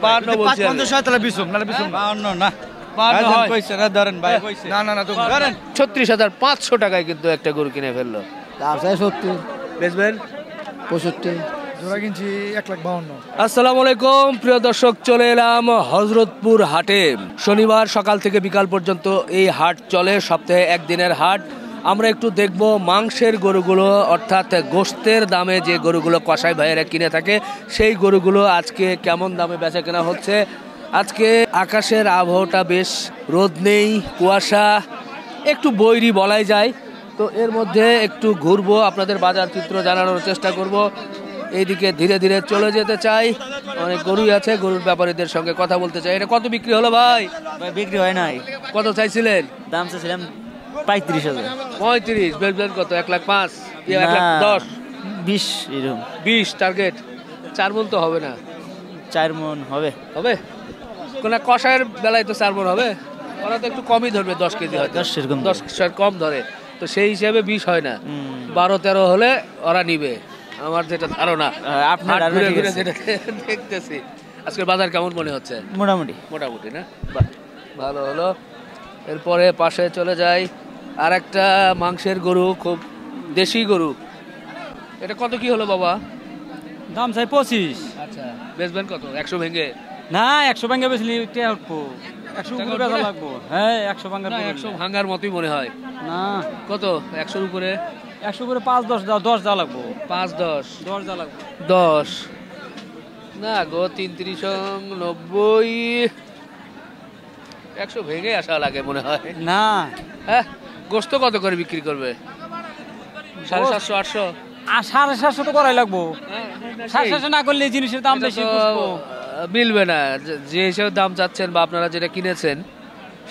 52 বলছি 50 হয় তাহলে বিসুম নালে বিসুম 52 না 52 হয়। কইছে না ধরেন ভাই কইছে না না না তো ধরেন 36,500 টাকায় কিন্তু একটা গরু কিনে ফেললো। দাম চাই 70 বেচবেন 65 জোড়া কিনছি 1,52,000। আসসালামু আলাইকুম প্রিয় দর্শক, চলে এলাম হযরতপুর হাটে। শনিবার সকাল থেকে বিকাল পর্যন্ত এই হাট চলে, সপ্তাহে একদিনের হাট। আমরা একটু দেখব মাংসের গরুগুলো, অর্থাৎ গোশতের দামে যে গরুগুলো কসাই ভাইয়েরা কিনে থাকে সেই গরুগুলো আজকে কেমন দামে বেচা কেনা হচ্ছে। আজকে আকাশের আবহাওয়াটা বেশ, রোদ নেই, কুয়াশা, একটু বৈরী বলাই যায়। তো এর মধ্যে একটু ঘুরবো, আপনাদের বাজার চিত্র জানানোর চেষ্টা করব। এইদিকে ধীরে ধীরে চলে যেতে চাই, অনেক গরুই আছে, গরুর ব্যাপারীদের সঙ্গে কথা বলতে চাই। এটা কত বিক্রি হলো ভাই? ভাই বিক্রি হয় নাই, কত চাইছিলেন? দাম চাইছিলাম 35,000। 35, বেচবেন কত? 1,05,000, 1,10,000, 20 এরকম। 20 টার্গেট। 4 মণ তো হবে না? 4 মণ হবে। হবে কোন কষায়ের বেলায় তো 4 মণ হবে, ওরা তো একটু কমই ধরবে, 10 কেজি হয়, 10 এরকম 10 কম ধরে, তো সেই হিসাবে 20 হয় না। 12-13 হলে ওরা নিবে, আমার যেটা ধারণা। আপনার ঘুরে ঘুরে যেটা দেখতেছি। আজকের বাজার কেমন মনে হচ্ছে? মোটামুটি মোটামুটি না, বাহ, ভালো হলো। এরপরে পাশে চলে যাই, আর একটা মাংসের গরু, খুব দেশি গরু। এটা কত কি হলো বাবা? দাম চাই 25। আচ্ছা, বেচবেন কত? 100 ভেঙে? না 100 ভাঙা বেচলি কে উঠবো, 100 উপরে বেচা লাগবো। হ্যাঁ 100 ভাঙা, না 100 ভাঙার মতোই মনে হয়। না কত? 100-র উপরে? 100 উপরে 5-10 দাও, 10 দাও লাগবো। 5-10? 10 দাও লাগবো। 10 না গো, 3390, 100 ভেঙে আসা লাগে মনে হয়। না হ্যাঁ, গোস্ত কত করে বিক্রি করবে? 750-800? 750 তো করাই লাগবো। 750 না করলে এই জিনিসের দাম বেশি বুঝবো। মিলবে না যে হিসেবে দাম চাচ্ছেন বা আপনারা যেটা কিনেছেন।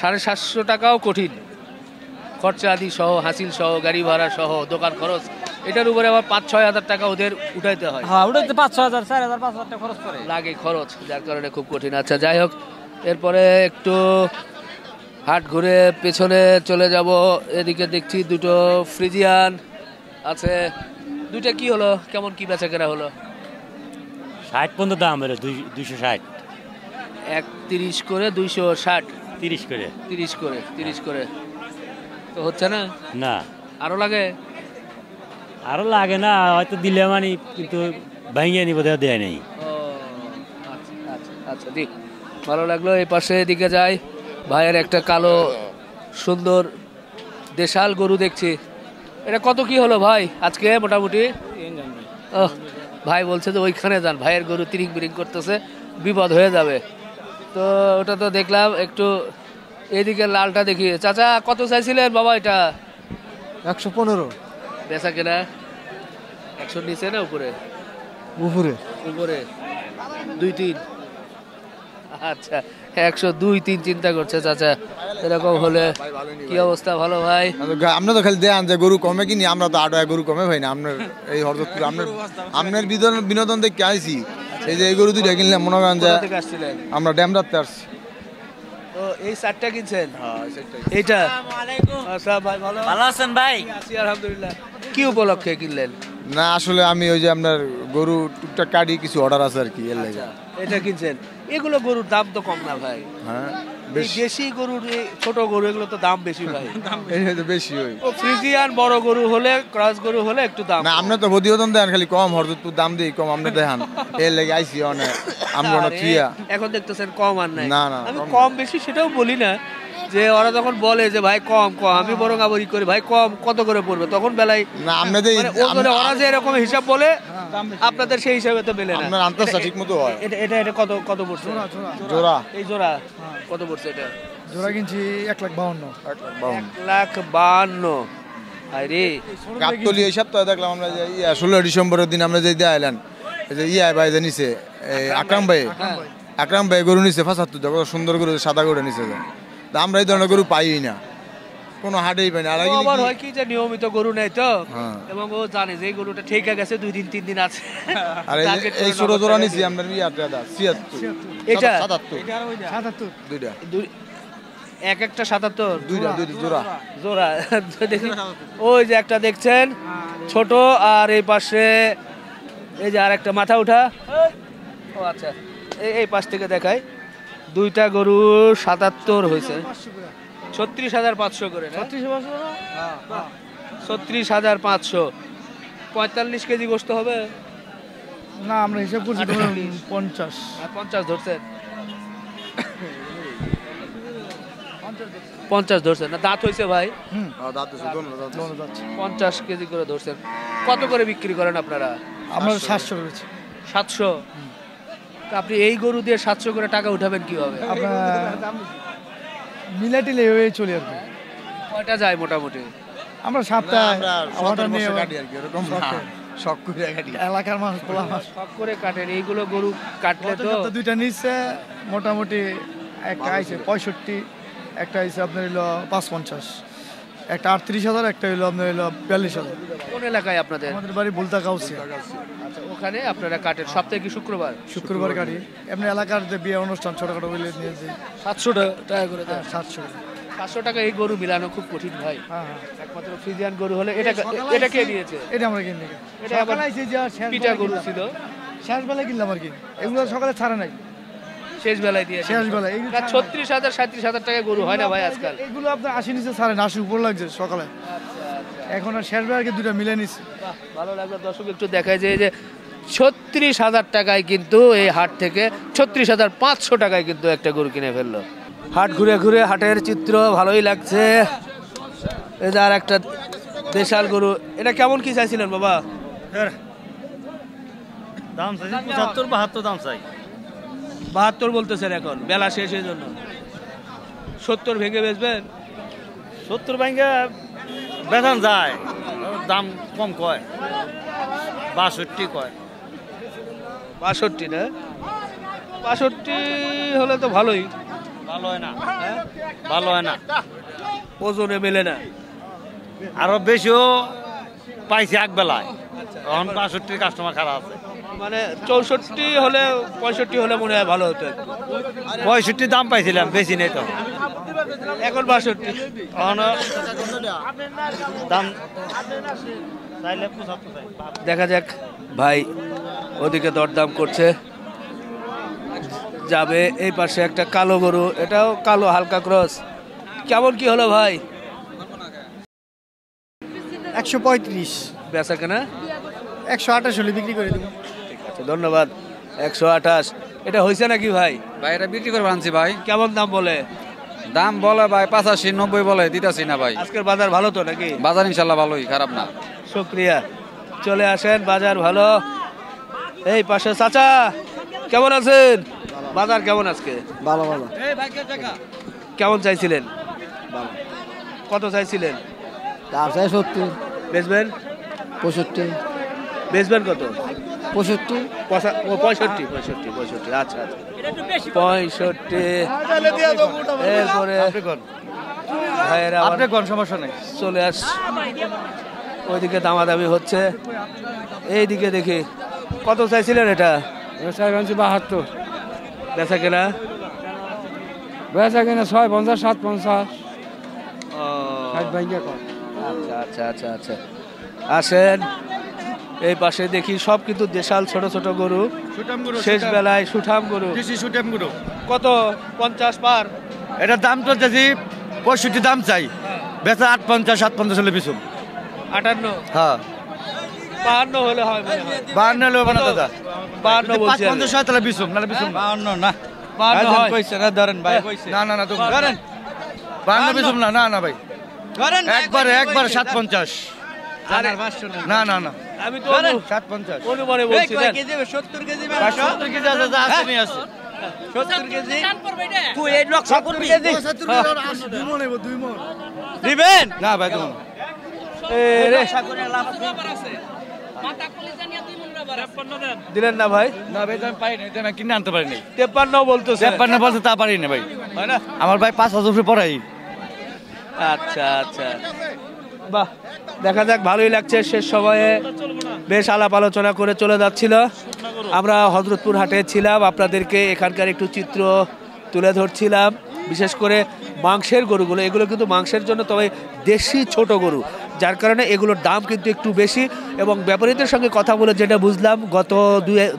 750 টাকাও কঠিন, খরচা আদি সহ, হাসিল সহ, গাড়ি ভাড়া সহ, দোকান খরচ, এটার উপরে আবার 5-6 হাজার টাকা ওদের উঠাইতে হয়। হ্যাঁ ওটাতে 5-6 হাজার, 4 হাজার, 5 হাজার টাকা খরচ করে লাগে খরচ, যার কারণে খুব কঠিন। আচ্ছা যাই হোক, এরপরে একটু হাট ঘুরে পেছনে চলে যাব। এদিকে দেখছি দুটো ফ্রিজিয়ান আছে, দুইটা কি হলো, কেমন কি বেচা কেনা হলো? 60 পর্যন্ত দাম হলো, 260। 30 করে 260, 30 করে 30 করে 30 করে তো হচ্ছে না? না আরো লাগে? আরো লাগে না, হয়তো দিলে মানে, কিন্তু ভাঙিয়ে নিব, দেয় নাই। ও আচ্ছা আচ্ছা আচ্ছা, ঠিক, ভালো লাগলো। এই পাশে এদিকে যাই, ভাইয়ের একটা কালো সুন্দর দেশাল গরু দেখছি। এটা কত কি হলো ভাই আজকে মোটামুটি? ভাই বলছে যে ওইখানে যান, ভাইয়ের গরু তিরিং বিরিং করতেছে, বিপদ হয়ে যাবে। তো ওটা তো দেখলাম, একটু এদিকে লালটা দেখি। চাচা কত চাইছিলেন বাবা এটা? 115 বেচা কেনা 100 নিচে না উপরে? উপরে উপরে 2-3। আচ্ছা, 102-3 চিন্তা করছে চাচা। এরকম হলে কি অবস্থা? ভালো ভাই, আমরা তো খালি দেন যে গরু কমে কিনি, আমরা তো 8 গরু কমে ভাই না। আপনার এই হরদপুর আপনার বিনোদন দেখে আইছি, এই যে এই গরু দুইটা কিনলাম, মনে করেন যে আসছিলেন? আমরা ড্যামরাতে আসছি। তো এই চারটা কিনছেন? এইটা? আচ্ছা ভাই, ভালো ভালো আছেন ভাই? আছি আলহামদুলিল্লাহ। কি উপলক্ষে কিনলেন? না আসলে আমি ওই যে আপনার গরু টুকটাক কাটি, কিছু অর্ডার আছে আর কি, এর লাগে। এটা কিনছেন? এগুলো গরুর দাম তো কম না ভাই? হ্যাঁ এই দেশি গরুর, এই ছোট গরু, এগুলো তো দাম বেশি ভাই। এই তো বেশি হয়। ও ফ্রিজিয়ান বড় গরু হলে, ক্রস গরু হলে একটু দাম। না আপনি তো প্রতিবেদন দেন খালি কম, হরদপুর দাম দিই কম, আপনি দেখান, এর লাগে আইসি অনেক আমরা থিয়া। এখন দেখতেছেন কম আর নাই। না না, আমি কম বেশি সেটাও বলি না, যে ওরা যখন বলে যে ভাই কম কম, আমি বরং আবার করি ভাই কম কত করে পড়বে, তখন বেলায় না আপনাদের ওরা যে এরকম হিসাব বলে, আপনাদের সেই হিসাবে তো মেলে না। আপনার আন্তর্জাতিক ঠিক মতো হয়। এটা এটা কত কত পড়ছে জোড়া? এই জোড়া কত পড়ছে? এটা জোড়া কিনছি 1,52,000। 1,52,000। আরে গাবতলি এই সপ্তাহে দেখলাম আমরা যে 16 ডিসেম্বরের দিন আমরা যে দেখাইলেন, এই যে ভাই যে নিছে, আকরাম ভাই গরু নিছে 75, দেখো সুন্দর গরু, সাদা গরু নিছে। আমরা এই ধরনের গরু পাই না, কোনো হাটেই পাই না। আর আবার হয় কি যে নিয়মিত গরু নেই তো, এবং ও জানে যে এই গরুটা ঠিক গেছে 2-3 দিন আছে। আর এই ছোট জোড়া নিছি আমরা 76। এটা 77 দুইটা, এক একটা 77, দুইটা জোড়া জোড়া। দেখি ওই যে একটা দেখছেন ছোট, আর এই পাশে এই যে আর একটা মাথা উঠা। ও আচ্ছা, এই পাশ থেকে দেখাই, দুইটা গরু ৭৭ হয়েছে, ৩৬,৫০০ করে না? ৩৬,৫০০। ৪৫ কেজি গোস্ত হবে না, আমরা হিসাব করছি 50। 50 ধরছেন, 50 ধরছেন না? দাঁত হয়েছে ভাই? 50 কেজি করে ধরছেন। কত করে বিক্রি করেন আপনারা? আমরা 700 করেছি। 700? তা আপনি এই গরু দিয়ে 700 করে টাকা উঠাবেন কিভাবে? আপনার মিলাটিলে হয়ে চলে আর কি। কয়টা যায় মোটামুটি? আমরা সপ্তাহে শখ করে কাটি। এলাকার মানুষ পোলা মাছ শখ করে কাটেন এইগুলো গরু কাটলে তো? দুইটা নিচ্ছে মোটামুটি, একটা আইছে 65, একটা আইছে আপনার হইলো 550, একটা 38,000, একটা হইলো আপনার হইলো 42,000। কোন এলাকায় আপনাদের? আমাদের বাড়ি বুলতা কাউসি। আচ্ছা, ওখানে আপনারা কাটেন সপ্তাহে কি শুক্রবার? শুক্রবার কাটি। এমনি এলাকার যে বিয়ে অনুষ্ঠান ছোটখাটো বলে নিয়ে যাই। 700 টাকা করে দেন? 700। 500 টাকা এই গরু মিলানো খুব কঠিন ভাই। হ্যাঁ, একমাত্র ফ্রিজিয়ান গরু হলে এটা কে দিয়েছে? এটা আমরা কিনে নিই। এটা আবার পিটা গরু ছিল, শেষ বেলায় কিনলাম আর কি। এগুলো সকালে ছাড়ে নাই, শেষ বেলায় দিয়েছে। শেষ বেলায় 36,000 37,000 টাকা গরু হয় না ভাই আজকাল? এগুলো আপনার 80 নিচে ছাড়ে না, 80 উপর লাগছে সকালে। এখন আর শেষ বেলায় দুটা মিলে নিচ্ছে। বাহ, ভালো লাগলো। দর্শক একটু দেখায় যে 36,000 টাকায় কিন্তু এই হাট থেকে 36,500 টাকায় কিন্তু একটা গরু কিনে ফেললো। হাট ঘুরে ঘুরে হাটের চিত্র ভালোই লাগছে। এই যে আর একটা দেশাল গরু, এটা কেমন কি চাইছিলেন বাবা? দাম চাই 75-72 দাম চাই। 72 বলতেছেন এখন, বেলা শেষের জন্য। 70 ভেঙে বেচবেন? 70 ব্যাংকে বেতন যায়, দাম কম কয়, 62 কয়। 62 না? 62 হলে তো ভালোই। ভালো হয় না, ভালো হয় না, ওজনে মেলে না। আরো বেশিও পাইছি এক বেলায়, এখন 62 কাস্টমার খারাপ আছে। মানে 64 হলে 65 হলে মনে হয় ভালো হতো একটু। 65 দাম পাইছিলাম, বেশি নেই তো, এখন 62। এখন দাম চাইলে 75 চাই। দেখা যাক ভাই ওদিকে দরদাম করছে, যাবে। এই পাশে একটা কালো গরু, এটাও কালো হালকা ক্রস। কেমন কি হলো ভাই? 135, বেচা কেনা? 128 হলে বিক্রি করে দেবো। ঠিক আছে, ধন্যবাদ। 128 এটা হয়েছে নাকি ভাই? ভাই এটা বিক্রি করে আনছি ভাই। কেমন দাম বলে? দাম বলে ভাই 85-90 বলে, দিতেছি না ভাই। আজকের বাজার ভালো তো নাকি? বাজার ইনশাল্লাহ ভালোই, খারাপ না। শুক্রিয়া, চলে আসেন, বাজার ভালো। এই পাশে চাচা কেমন আছেন? বাজার কেমন আজকে? ভালো ভালো। কেমন চাইছিলেন? কত চাইছিলেন? দাম চাই 70, বেচবেন? 65, বেচবেন কত? 65। 65। আচ্ছা আচ্ছা, 65। এরপরে ভাইয়েরা আবার কোন সমস্যা নেই, চলে আস। ওইদিকে দামাদামি হচ্ছে, এইদিকে দেখি। কত চাইছিলেন এটা? 72, বেচা কেনা? বেচা কিনা 650, 750, ও, 60 ভাঙ্গা কম। আচ্ছা আচ্ছা আচ্ছা আচ্ছা, আসেন। এই পাশে দেখি সব কিন্তু দেশাল ছোট ছোট গরু, শেষ বেলায় সুঠাম গরু। কত? 50 পার? এটার দাম তো চাইছি 65 দাম চাই, বেচা 58-57 হলে বিছুম। 58? হ্যাঁ, 52 হলে হয় মনে হয়। 52 হলে হবে না দাদা, 52 বলছি আমি। 55 তাহলে বিছুম, নাহলে বিছুম 52 না। 52 হয়? ধরেন ভাই, না না না, তুমি ধরেন 52 বিছুম না, না না ভাই, একবারে 57। আরে, না না না, আমি তো 57 অনুমানে বলছি। দেন। 70 কেজি আছে, যা আছে নিয়ে আছে। 70 কেজি দিবেন না ভাই, তুমি রে দিলেন না ভাই? না ভাই, আমি পাই নাই, আমি কিনে আনতে পারি নাই। 53 বলতেছে। 53 বলতে তা পারি না ভাই, হয় না? আমার ভাই 5,000 রুপয়ে পড়াই। আচ্ছা আচ্ছা, বাহ, দেখা যাক, ভালোই লাগছে। শেষ সময়ে বেশ আলাপ আলোচনা করে চলে যাচ্ছিল। আমরা হযরতপুর হাটে ছিলাম, আপনাদেরকে এখানকার একটু চিত্র তুলে ধরছিলাম। বিশেষ করে মাংসের গরুগুলো, এগুলো কিন্তু মাংসের জন্য, তবে দেশি ছোট গরু, যার কারণে এগুলোর দাম কিন্তু একটু বেশি। এবং ব্যাপারীদের সঙ্গে কথা বলে যেটা বুঝলাম, গত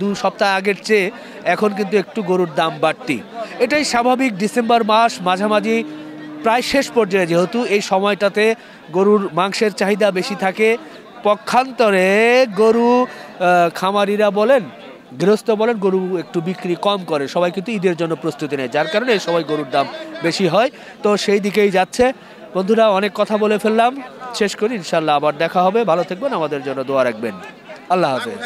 দু সপ্তাহ আগের চেয়ে এখন কিন্তু একটু গরুর দাম বাড়তি। এটাই স্বাভাবিক, ডিসেম্বর মাস মাঝামাঝি প্রায় শেষ পর্যায়ে, যেহেতু এই সময়টাতে গরুর মাংসের চাহিদা বেশি থাকে। পক্ষান্তরে গরু খামারিরা বলেন, গৃহস্থ বলেন, গরু একটু বিক্রি কম করে, সবাই কিন্তু ঈদের জন্য প্রস্তুতি নেয়, যার কারণে এই সময় গরুর দাম বেশি হয়। তো সেই দিকেই যাচ্ছে। বন্ধুরা, অনেক কথা বলে ফেললাম, শেষ করি। ইনশাল্লাহ আবার দেখা হবে। ভালো থাকবেন, আমাদের জন্য দোয়া রাখবেন। আল্লাহ হাফেজ।